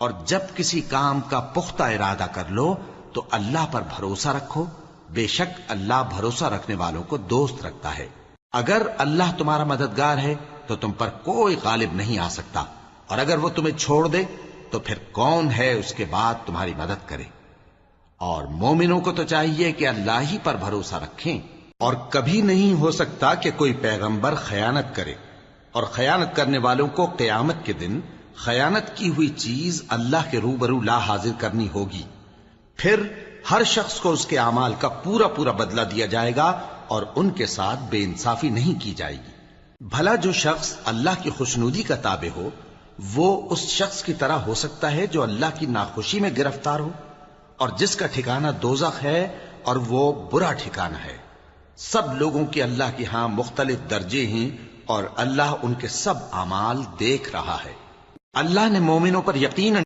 اور جب کسی کام کا پختہ ارادہ کر لو تو اللہ پر بھروسہ رکھو، بے شک اللہ بھروسہ رکھنے والوں کو دوست رکھتا ہے۔ اگر اللہ تمہارا مددگار ہے تو تم پر کوئی غالب نہیں آ سکتا، اور اگر وہ تمہیں چھوڑ دے تو پھر کون ہے اس کے بعد تمہاری مدد کرے۔ اور مومنوں کو تو چاہیے کہ اللہ ہی پر بھروسہ رکھیں، اور کبھی نہیں ہو سکتا کہ کوئی پیغمبر خیانت کرے، اور خیانت کرنے والوں کو قیامت کے دن خیانت کی ہوئی چیز اللہ کے روبرو لا حاضر کرنی ہوگی، پھر ہر شخص کو اس کے اعمال کا پورا پورا بدلہ دیا جائے گا، اور ان کے ساتھ بے انصافی نہیں کی جائے گی۔ بھلا جو شخص اللہ کی خوشنودی کا تابع ہو وہ اس شخص کی طرح ہو سکتا ہے جو اللہ کی ناخوشی میں گرفتار ہو، اور جس کا ٹھکانہ دوزخ ہے اور وہ برا ٹھکانہ ہے۔ سب لوگوں کے اللہ کے ہاں مختلف درجے ہیں، اور اللہ ان کے سب اعمال دیکھ رہا ہے۔ اللہ نے مومنوں پر یقین